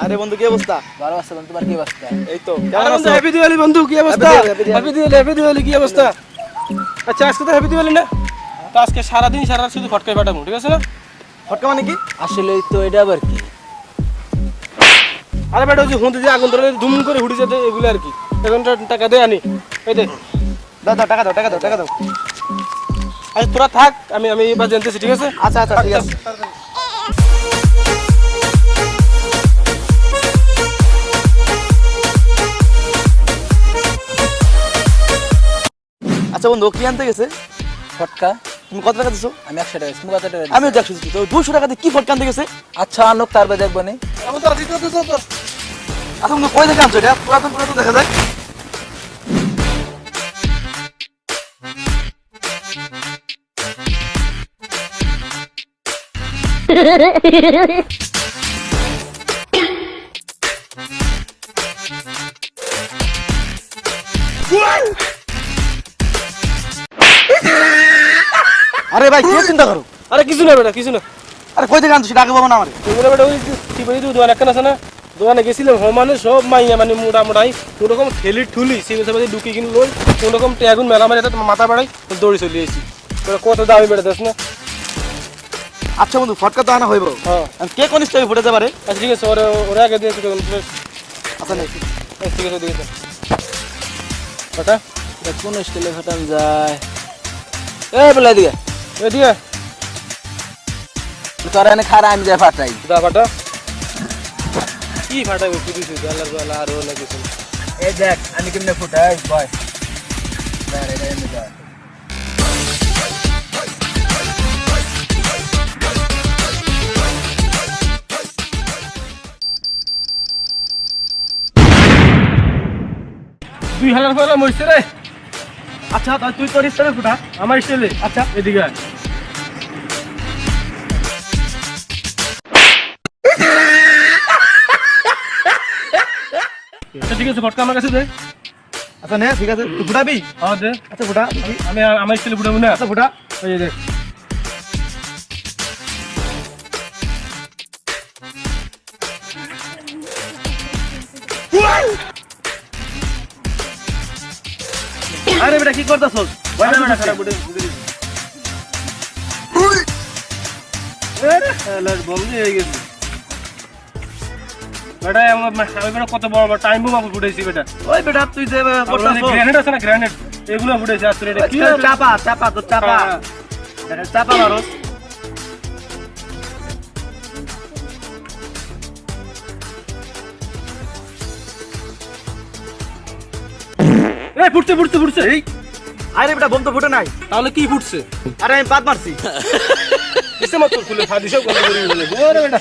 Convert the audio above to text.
আরে বন্ধু কি অবস্থা? ভালো আছে বন্ধু, তোমার কি অবস্থা? এই তো আরে কেমন বন্ধু, আছো? হ্যাপি দিওয়ালি বন্ধু, কি অবস্থা? হ্যাপি দিওয়ালি কি অবস্থা? আচ্ছা, আজকে তো হ্যাপি দিওয়ালি না, তো আজকে সারাদিন সারা রাত শুধু ফটকাই ফাটাবো, ঠিক আছে না? ফটকা মানে কি? আসলে তো এটা আবার কি? আরে বেটা, ওই যে হুঁতে দিয়ে আগুন ধরে ধুম করে হুড়ি যেতে, এগুলো আর কি। এখন টাকা দে আনি, এই দে। দাও দাও টাকা দাও টাকা দাও টাকা দাও। আচ্ছা তোরা থাক, আমি এবার জানতেছি, ঠিক আছে? আচ্ছা আচ্ছা ঠিক আছে। আচ্ছা বন্ধু, ও কি আনতে গেছে? ফটকা? তুমি কত টাকা দিছো? আমি 100 টাকা, তুমি কত টাকা দিছো? আমিও 100 দিচ্ছি। তো 200 টাকা দিয়ে কি ফটকা আনতে গেছে? আচ্ছা আনুক, তারপরে দেখবো নি। আচ্ছা বন্ধু, কই থেকে আনছো এটা? পুরাতন পুরাতন দেখা যায়। আরে ভাই কি চিন্তা করো? আরে কিছু না বেটা, কিছু না। আরে কই থেকে আনছো সেটা আগে বলো না আমারে। এগুলো বেটা ওই টিপাই দোকান একটা আছে না, দোকানে গেছিলাম, মানে সব মাইয়া মানে মোটামোটাই কোনোরকম ঠেলি ঠুলি সিমেন্ট সাবাদি ঢুকি কিনে লই, কোনোরকম ট্যাগুন মেলা মারি মাথা বাড়াই দৌড়ি চলে এসেছি। কত দামি বেটা দেখ না। আচ্ছা বন্ধু, ফটকা তো আনা হইব। হ্যাঁ কে কোন স্টেপে ফুটে যেতে পারে? আচ্ছা ঠিক আছে, ওরা আগে দিয়ে আচ্ছা নে। ঠিক আছে, ঠিক আছে কথা এটা কোন স্টাইলে ফাটান যায়? এ বলে দিকে এদিকে তোর এনে খারা, আমি যাই ফাটাই। দা ফাটা কি ফাটাইবো, কিছু গালার গালা আরো না কিছু। এই দেখ আমি কেমনে ফুটাই, বয় দাঁড়ে দাঁড়ে যা। দুই হাজার পয়লা মরছে রে। আচ্ছা তাহলে তুই তোর স্টেপে ফুটা। আমার স্টাইলে আচ্ছা এদিকে আয়। আচ্ছা ঠিক আছে, ফটকা আমার কাছে দে। আচ্ছা নে, ঠিক আছে তুই ফুটাবি। হ্যাঁ দে। আচ্ছা ফুটা। আমি আমার স্টাইলে ফুটাবো না। আচ্ছা ফুটা। এই যে দেখ। আরে বেটা কি করতাছস? ভয় না বেটা খারাপ ফুটে দিছি। আরে শালার বন্ধ হয়ে গেছে। বেটা আমি বেটা কত বড় বড় টাইম বোমা ফুটাইছি বেটা। ওই বেটা তুই যে করতাছস গ্রেনেড আছে না, গ্রেনেড এগুলো ফুটাইছি। আসলে এটা কি চাপা চাপা তো চাপা। এটা চাপা মারস। এই ফুটছে ফুটছে ফুটছে। এই আরে বেটা বোম তো ফুটে নাই। তাহলে কি ফুটছে? আরে আমি পাত মারছি। কিসে মত খুলে ফাদিসও বন্ধ করে দিলে। ওরে বেটা